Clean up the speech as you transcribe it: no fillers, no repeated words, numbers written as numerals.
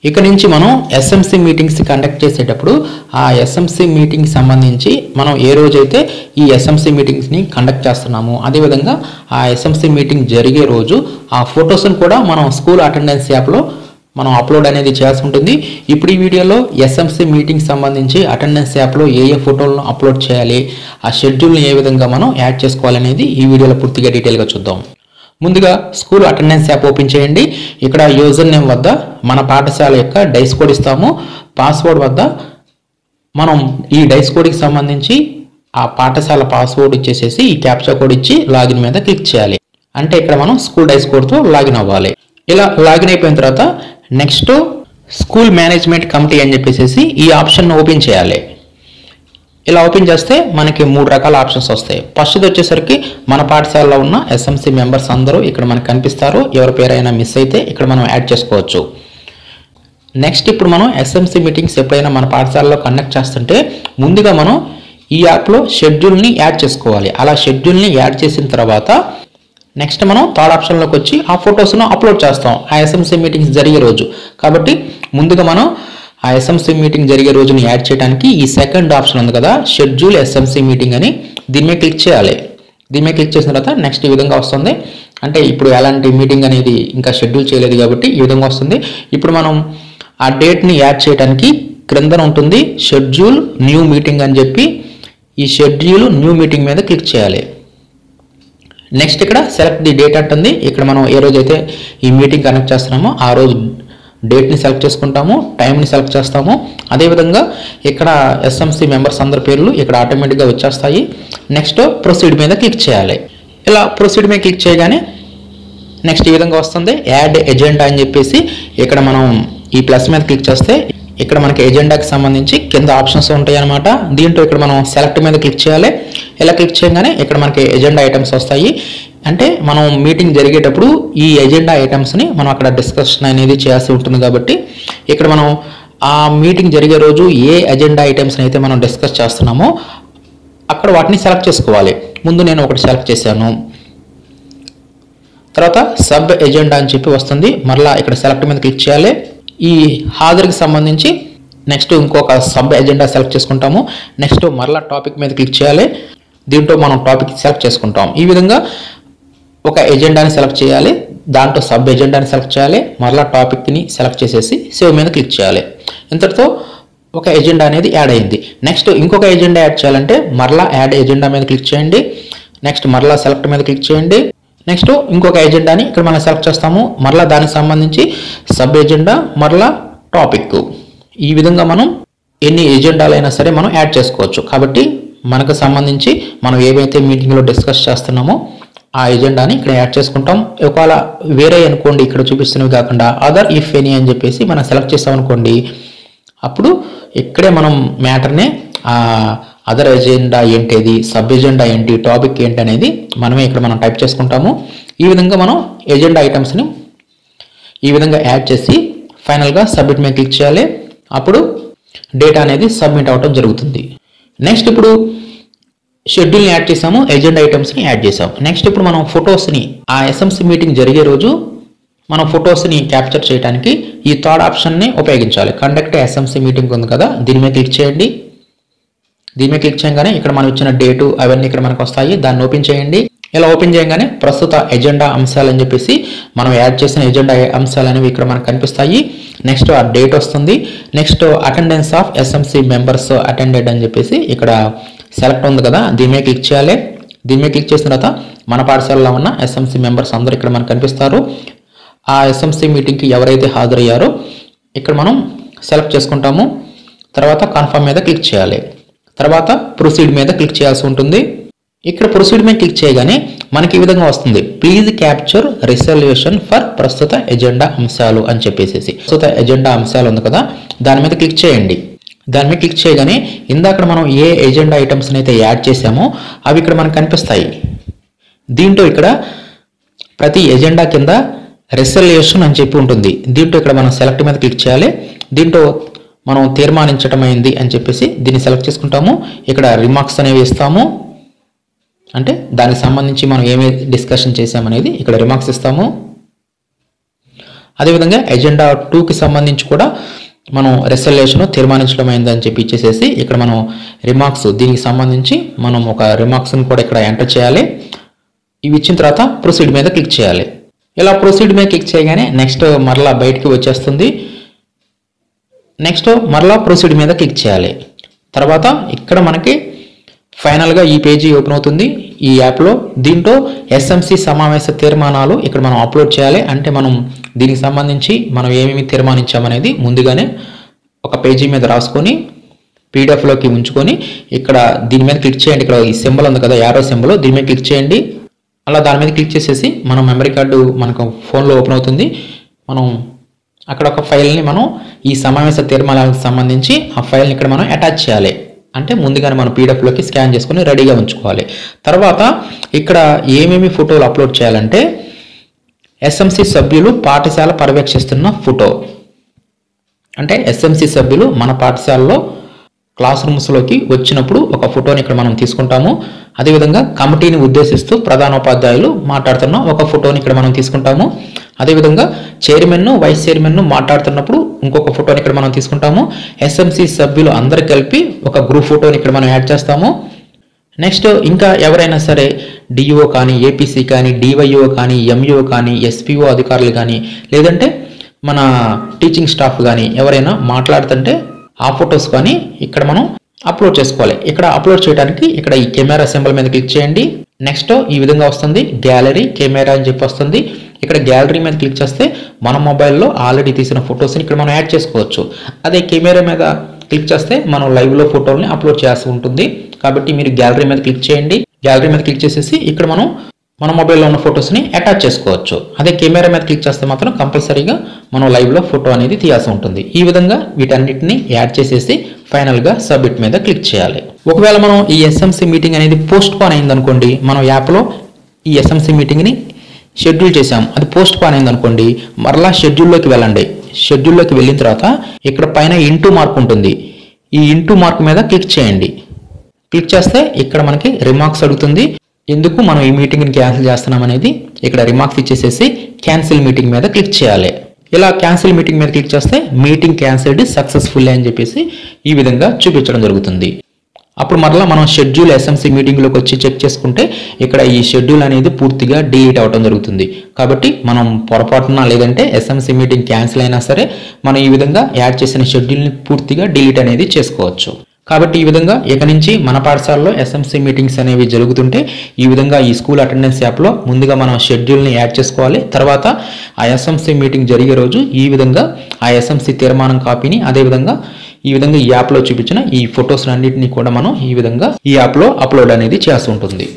ఇక నుంచి మనం ఎస్ఎంసి మీటింగ్స్ కండక్ట్ చేసేటప్పుడు ఆ ఎస్ఎంసి మీటింగ్ సంబంధించి మనం ఏ రోజైతే ఈ ఎస్ఎంసి మీటింగ్స్ని కండక్ట్ చేస్తున్నామో అదేవిధంగా ఆ ఎస్ఎంసి మీటింగ్ జరిగే రోజు ఆ ఫొటోస్ని కూడా మనం స్కూల్ అటెండెన్స్ యాప్లో మనం అప్లోడ్ అనేది చేయాల్సి ఉంటుంది. ఇప్పుడు ఈ వీడియోలో ఎస్ఎంసి మీటింగ్ సంబంధించి అటెండెన్స్ యాప్లో ఏ ఫోటోలను అప్లోడ్ చేయాలి, ఆ షెడ్యూల్ని ఏ విధంగా మనం యాడ్ చేసుకోవాలనేది ఈ వీడియోలో పూర్తిగా డీటెయిల్గా చూద్దాం. ముందుగా స్కూల్ అటెండెన్స్ యాప్ ఓపెన్ చేయండి. ఇక్కడ యూజర్ నేమ్ వద్ద మన పాఠశాల యొక్క డైస్ కోడ్ ఇస్తాము. పాస్వర్డ్ వద్ద మనం ఈ డైస్ కోడ్కి సంబంధించి ఆ పాఠశాల పాస్వర్డ్ ఇచ్చేసేసి ఈ క్యాప్చా కోడ్ ఇచ్చి లాగిన్ మీద క్లిక్ చేయాలి. అంటే ఇక్కడ మనం స్కూల్ డైస్ కోడ్తో లాగిన్ అవ్వాలి. ఇలా లాగిన్ అయిపోయిన తర్వాత నెక్స్ట్ స్కూల్ మేనేజ్మెంట్ కమిటీ అని చెప్పేసి ఈ ఆప్షన్ ఓపెన్ చేయాలి. ఇలా ఓపెన్ చేస్తే మనకి 3 రకాల ఆప్షన్స్ వస్తాయి. ఫస్ట్ వచ్చేసరికి మన పాఠశాలలో ఉన్న ఎస్ఎంసి మెంబర్స్ అందరూ ఇక్కడ మనకు కనిపిస్తారు. ఎవరి పేరైనా మిస్ అయితే ఇక్కడ మనం యాడ్ చేసుకోవచ్చు. నెక్స్ట్ ఇప్పుడు మనం ఎస్ఎంసి మీటింగ్స్ ఎప్పుడైనా మన పాఠశాలలో కండక్ట్ చేస్తుంటే ముందుగా మనం ఈ యాప్లో షెడ్యూల్ని యాడ్ చేసుకోవాలి. అలా షెడ్యూల్ని యాడ్ చేసిన తర్వాత నెక్స్ట్ మనం థర్డ్ ఆప్షన్లోకి వచ్చి ఆ ఫొటోస్ను అప్లోడ్ చేస్తాం ఆ ఎస్ఎంసి మీటింగ్స్ జరిగే రోజు. కాబట్టి ముందుగా మనం ఆ ఎస్ఎంసి మీటింగ్ జరిగే రోజుని యాడ్ చేయడానికి ఈ సెకండ్ ఆప్షన్ ఉంది కదా, షెడ్యూల్ ఎస్ఎంసి మీటింగ్ అని, దీని మీద క్లిక్ చేయాలి. దీని మీద క్లిక్ చేసిన తర్వాత నెక్స్ట్ ఈ విధంగా వస్తుంది. అంటే ఇప్పుడు ఎలాంటి మీటింగ్ అనేది ఇంకా షెడ్యూల్ చేయలేదు కాబట్టి ఈ విధంగా వస్తుంది. ఇప్పుడు మనం ఆ డేట్ని యాడ్ చేయడానికి క్రిందన ఉంటుంది షెడ్యూల్ న్యూ మీటింగ్ అని చెప్పి, ఈ షెడ్యూల్ న్యూ మీటింగ్ మీద క్లిక్ చేయాలి. నెక్స్ట్ ఇక్కడ సెలెక్ట్ ది డేట్ అంటుంది. ఇక్కడ మనం ఏ రోజైతే ఈ మీటింగ్ కనెక్ట్ చేస్తున్నామో ఆ రోజు డేట్ని సెలెక్ట్ చేసుకుంటాము, టైంని సెలెక్ట్ చేస్తాము. అదేవిధంగా ఇక్కడ ఎస్ఎంసి మెంబర్స్ అందరి పేర్లు ఇక్కడ ఆటోమేటిక్గా వచ్చేస్తాయి. నెక్స్ట్ ప్రొసీడ్ మీద క్లిక్ చేయాలి. ఇలా ప్రొసీడ్ మీద క్లిక్ చేయగానే నెక్స్ట్ ఈ విధంగా వస్తుంది యాడ్ ఎజెండా అని చెప్పేసి. ఇక్కడ మనం ఈ ప్లస్ మీద క్లిక్ చేస్తే ఇక్కడ మనకి ఎజెండాకి సంబంధించి కింద ఆప్షన్స్ ఉంటాయి అన్నమాట. దీంట్లో ఇక్కడ మనం సెలెక్ట్ మీద క్లిక్ చేయాలి. ఇలా క్లిక్ చేయగానే ఇక్కడ మనకి ఎజెండా ఐటమ్స్ వస్తాయి. అంటే మనం మీటింగ్ జరిగేటప్పుడు ఈ ఎజెండా ఐటమ్స్ని మనం అక్కడ డిస్కషన్ అనేది చేయాల్సి ఉంటుంది. కాబట్టి ఇక్కడ మనం ఆ మీటింగ్ జరిగే రోజు ఏ ఎజెండా ఐటమ్స్ని అయితే మనం డిస్కస్ చేస్తున్నామో అక్కడ వాటిని సెలెక్ట్ చేసుకోవాలి. ముందు నేను ఒకటి సెలెక్ట్ చేశాను. తర్వాత సబ్ ఎజెండా అని చెప్పి వస్తుంది. మరలా ఇక్కడ సెలెక్ట్ మీద క్లిక్ చేయాలి. ఈ హాజరుకి సంబంధించి నెక్స్ట్ ఇంకొక సబ్ ఎజెండా సెలెక్ట్ చేసుకుంటాము. నెక్స్ట్ మరలా టాపిక్ మీద క్లిక్ చేయాలి. దీంట్లో మనం టాపిక్ సెలెక్ట్ చేసుకుంటాం. ఈ విధంగా ఒక ఎజెండాని సెలెక్ట్ చేయాలి, దాంట్లో సబ్ ఎజెండాని సెలెక్ట్ చేయాలి, మరలా టాపిక్ని సెలెక్ట్ చేసేసి సేవ్ మీద క్లిక్ చేయాలి. ఇంతటితో ఒక ఎజెండా అనేది యాడ్ అయింది. నెక్స్ట్ ఇంకొక ఎజెండా యాడ్ చేయాలంటే మరలా యాడ్ ఎజెండా మీద క్లిక్ చేయండి. నెక్స్ట్ మరలా సెలెక్ట్ మీద క్లిక్ చేయండి. నెక్స్ట్ ఇంకొక ఎజెండాని ఇక్కడ మనం సెలెక్ట్ చేస్తాము. మరలా దానికి సంబంధించి సబ్ ఎజెండా, మరలా టాపిక్. ఈ విధంగా మనం ఎన్ని ఎజెండాలైనా సరే మనం యాడ్ చేసుకోవచ్చు. కాబట్టి మనకు సంబంధించి మనం ఏవైతే మీటింగ్లో డిస్కస్ చేస్తున్నామో ఆ ఎజెండాని ఇక్కడ యాడ్ చేసుకుంటాం. ఒకవేళ వేరే అనుకోండి, ఇక్కడ చూపిస్తున్నవి కాకుండా అదర్ ఇఫ్ ఎనీ అని చెప్పేసి మనం సెలెక్ట్ చేస్తాం అనుకోండి, అప్పుడు ఇక్కడే మనం మ్యాటర్ని అదర్ ఎజెండా ఏంటిది, సబ్ ఎజెండా ఏంటి, టాపిక్ ఏంటి అనేది మనమే ఇక్కడ మనం టైప్ చేసుకుంటాము. ఈ విధంగా మనం ఎజెండా ఐటమ్స్ని ఈ విధంగా యాడ్ చేసి ఫైనల్గా సబ్మిట్ మీద క్లిక్ చేయాలి. అప్పుడు డేటా అనేది సబ్మిట్ అవ్వడం జరుగుతుంది. నెక్స్ట్ ఇప్పుడు షెడ్యూల్ని యాడ్ చేసాము, ఎజెండా ఐటమ్స్ని యాడ్ చేసాము. నెక్స్ట్ ఇప్పుడు మనం ఫొటోస్ని ఆ ఎస్ఎంసి మీటింగ్ జరిగే రోజు మనం ఫొటోస్ని క్యాప్చర్ చేయడానికి ఈ థర్డ్ ఆప్షన్ని ఉపయోగించాలి. కండక్ట్ ఎస్ఎంసి మీటింగ్ ఉంది కదా, దీని మీద క్లిక్ చేయండి. దీని మీద క్లిక్ చేయగానే ఇక్కడ మనం ఇచ్చిన డేటు అవన్నీ ఇక్కడ మనకు వస్తాయి. దాన్ని ఓపెన్ చేయండి. ఇలా ఓపెన్ చేయగానే ప్రస్తుత ఎజెండా అంశాలు అని చెప్పేసి మనం యాడ్ చేసిన ఎజెండా అంశాలు అనేవి ఇక్కడ మనకు కనిపిస్తాయి. నెక్స్ట్ ఆ డేట్ వస్తుంది. Next attendance of SMC members attended అని చెప్పేసి ఇక్కడ సెలెక్ట్ ఉంది కదా, దీని మీద క్లిక్ చేయాలి. దీని మీద క్లిక్ చేసిన తర్వాత మన పాఠశాలలో ఉన్న ఎస్ఎంసి మెంబర్స్ అందరూ ఇక్కడ మనకు కనిపిస్తారు. ఆ ఎస్ఎంసి మీటింగ్కి ఎవరైతే హాజరయ్యారో ఇక్కడ మనం సెలెక్ట్ చేసుకుంటాము. తర్వాత కన్ఫర్మ్ మీద క్లిక్ చేయాలి. తర్వాత ప్రొసీడ్ మీద క్లిక్ చేయాల్సి ఉంటుంది. ఇక్కడ ప్రొసీడ్ మీద క్లిక్ చేయగానే మనకి ఈ విధంగా వస్తుంది ప్లీజ్ క్యాప్చర్ రిజల్యూషన్ ఫర్ ప్రస్తుత ఎజెండా అంశాలు అని చెప్పేసి. ప్రస్తుత ఎజెండా అంశాలు ఉంది కదా, దాని మీద క్లిక్ చేయండి. దాని మీద క్లిక్ చేయగానే ఇందాక మనం ఏ ఎజెండా ఐటమ్స్ని అయితే యాడ్ చేసామో అవి ఇక్కడ మనకు కనిపిస్తాయి. దీంట్లో ఇక్కడ ప్రతి ఎజెండా కింద రిజల్యూషన్ అని చెప్పి ఉంటుంది. దీంట్లో ఇక్కడ మనం సెలెక్ట్ మీద క్లిక్ చేయాలి. దీంట్లో మనం తీర్మానించటమైంది అని చెప్పేసి దీన్ని సెలెక్ట్ చేసుకుంటాము. ఇక్కడ రిమార్క్స్ అనేవి ఇస్తాము. అంటే దానికి సంబంధించి మనం ఏమి డిస్కషన్ చేసామనేది ఇక్కడ రిమార్క్స్ ఇస్తాము. అదేవిధంగా ఎజెండా 2కి సంబంధించి కూడా మనం రెసల్యూషన్ తీర్మానించడం అయిందని చెప్పి ఇచ్చేసేసి ఇక్కడ మనం రిమార్క్స్ దీనికి సంబంధించి మనం ఒక రిమార్క్స్ని కూడా ఇక్కడ ఎంటర్ చేయాలి. ఇవి ఇచ్చిన తర్వాత ప్రొసీడ్ మీద క్లిక్ చేయాలి. ఇలా ప్రొసీడ్ మీద క్లిక్ చేయగానే నెక్స్ట్ మరలా బయటికి వచ్చేస్తుంది. నెక్స్ట్ మరలా ప్రొసీడ్ మీద క్లిక్ చేయాలి. తర్వాత ఇక్కడ మనకి ఫైనల్గా ఈ పేజీ ఓపెన్ అవుతుంది ఈ యాప్లో. దీంట్లో ఎస్ఎంసి సమావేశ తీర్మానాలు ఇక్కడ మనం అప్లోడ్ చేయాలి. అంటే మనం దీనికి సంబంధించి మనం ఏమేమి తీర్మానించామనేది ముందుగానే ఒక పేజీ మీద రాసుకొని పీడిఎఫ్లోకి ఉంచుకొని ఇక్కడ దీని మీద క్లిక్ చేయండి. ఇక్కడ ఈ సింబల్ ఉంది కదా, యారో సింబల్, దీని మీద క్లిక్ చేయండి. అలా దాని మీద క్లిక్ చేసేసి మనం మెమరీ కార్డు మనకు ఫోన్లో ఓపెన్ అవుతుంది. మనం అక్కడ ఒక ఫైల్ని మనం ఈ సమావేశ తీర్మానాలకు సంబంధించి ఆ ఫైల్ని ఇక్కడ మనం అటాచ్ చేయాలి. అంటే ముందుగానే మనం పీడిఎఫ్లోకి స్కాన్ చేసుకొని రెడీగా ఉంచుకోవాలి. తర్వాత ఇక్కడ ఏమేమి ఫోటోలు అప్లోడ్ చేయాలంటే ఎస్ఎంసి సభ్యులు పాఠశాల పర్యవేక్షిస్తున్న ఫోటో, అంటే ఎస్ఎంసి సభ్యులు మన పాఠశాలలో క్లాస్ రూమ్స్లోకి వచ్చినప్పుడు ఒక ఫోటోని ఇక్కడ మనం తీసుకుంటాము. అదేవిధంగా కమిటీని ఉద్దేశిస్తూ ప్రధానోపాధ్యాయులు మాట్లాడుతున్న ఒక ఫోటోని ఇక్కడ మనం తీసుకుంటాము. అదేవిధంగా చైర్మన్ వైస్ చైర్మన్ మాట్లాడుతున్నప్పుడు ఇంకొక ఫోటోని ఇక్కడ మనం తీసుకుంటాము. ఎస్ఎంసి సభ్యులు అందరు కలిపి ఒక గ్రూప్ ఫోటోని ఇక్కడ మనం యాడ్ చేస్తాము. నెక్స్ట్ ఇంకా ఎవరైనా సరే డిఓ కానీ, ఏపీసీ కానీ, డివైఓ కానీ, ఎంఈఓ కానీ, ఎస్పీఓ అధికారులు కానీ, లేదంటే మన టీచింగ్ స్టాఫ్ కానీ ఎవరైనా మాట్లాడుతుంటే ఆ ఫొటోస్ కానీ ఇక్కడ మనం అప్లోడ్ చేసుకోవాలి. ఇక్కడ అప్లోడ్ చేయడానికి ఇక్కడ ఈ కెమెరా సింబల్ మీద క్లిక్ చేయండి. నెక్స్ట్ ఈ విధంగా వస్తుంది గ్యాలరీ కెమెరా అని చెప్పి వస్తుంది. ఇక్కడ గ్యాలరీ మీద క్లిక్ చేస్తే మన మొబైల్లో ఆల్రెడీ తీసిన ఫొటోస్ని ఇక్కడ మనం యాడ్ చేసుకోవచ్చు. అదే కెమెరా మీద క్లిక్ చేస్తే మనం లైవ్లో ఫోటోల్ని అప్లోడ్ చేయాల్సి ఉంటుంది. కాబట్టి మీరు గ్యాలరీ మీద క్లిక్ చేయండి. గ్యాలరీ మీద క్లిక్ చేసేసి ఇక్కడ మనం మన మొబైల్లో ఉన్న ఫొటోస్ని అటాచ్ చేసుకోవచ్చు. అదే కెమెరా మీద క్లిక్ చేస్తే మాత్రం కంపల్సరీగా మనం లైవ్లో ఫోటో అనేది తీయాల్సి ఉంటుంది. ఈ విధంగా వీటన్నిటిని యాడ్ చేసేసి ఫైనల్గా సబ్మిట్ మీద క్లిక్ చేయాలి. ఒకవేళ మనం ఈ ఎస్ఎంసి మీటింగ్ అనేది పోస్ట్ పోన్ అయిందనుకోండి, మనం యాప్లో ఈ ఎస్ఎంసి మీటింగ్ని షెడ్యూల్ చేసాం, అది పోస్ట్ పోన్ అయిందనుకోండి, మరలా షెడ్యూల్లోకి వెళ్ళండి. షెడ్యూల్లోకి వెళ్ళిన తర్వాత ఇక్కడ పైన ఇంటూ మార్క్ ఉంటుంది. ఈ ఇంటూ మార్క్ మీద క్లిక్ చేయండి. క్లిక్ చేస్తే ఇక్కడ మనకి రిమార్క్స్ అడుగుతుంది. ఎందుకు మనం ఈ మీటింగ్ని క్యాన్సిల్ చేస్తున్నాం అనేది ఇక్కడ రిమార్క్స్ ఇచ్చేసేసి క్యాన్సిల్ మీటింగ్ మీద క్లిక్ చేయాలి. ఇలా క్యాన్సిల్ మీటింగ్ మీద క్లిక్ చేస్తే మీటింగ్ క్యాన్సిల్డ్ సక్సెస్ఫుల్ అని చెప్పేసి ఈ విధంగా చూపించడం జరుగుతుంది. అప్పుడు మరలా మనం షెడ్యూల్ ఎస్ఎంసి మీటింగ్లోకి వచ్చి చెక్ చేసుకుంటే ఇక్కడ ఈ షెడ్యూల్ అనేది పూర్తిగా డిలీట్ అవడం జరుగుతుంది. కాబట్టి మనం పొరపాటున లేదంటే ఎస్ఎంసి మీటింగ్ క్యాన్సిల్ అయినా సరే మనం ఈ విధంగా యాడ్ చేసిన షెడ్యూల్ని పూర్తిగా డిలీట్ అనేది చేసుకోవచ్చు. కాబట్టి ఈ విధంగా ఇక నుంచి మన పాఠశాలలో ఎస్ఎంసి మీటింగ్స్ అనేవి జరుగుతుంటే ఈ విధంగా ఈ స్కూల్ అటెండెన్స్ యాప్లో ముందుగా మనం షెడ్యూల్ని యాడ్ చేసుకోవాలి. తర్వాత ఆ ఎస్ఎంసి మీటింగ్ జరిగే రోజు ఈ విధంగా ఆ ఎస్ఎంసి తీర్మానం కాపీని అదేవిధంగా ఈ విధంగా ఈ యాప్లో చూపించిన ఈ ఫొటోస్ అన్నింటినీ కూడా మనం ఈ విధంగా ఈ యాప్లో అప్లోడ్ అనేది చేస్తూ ఉంటుంది.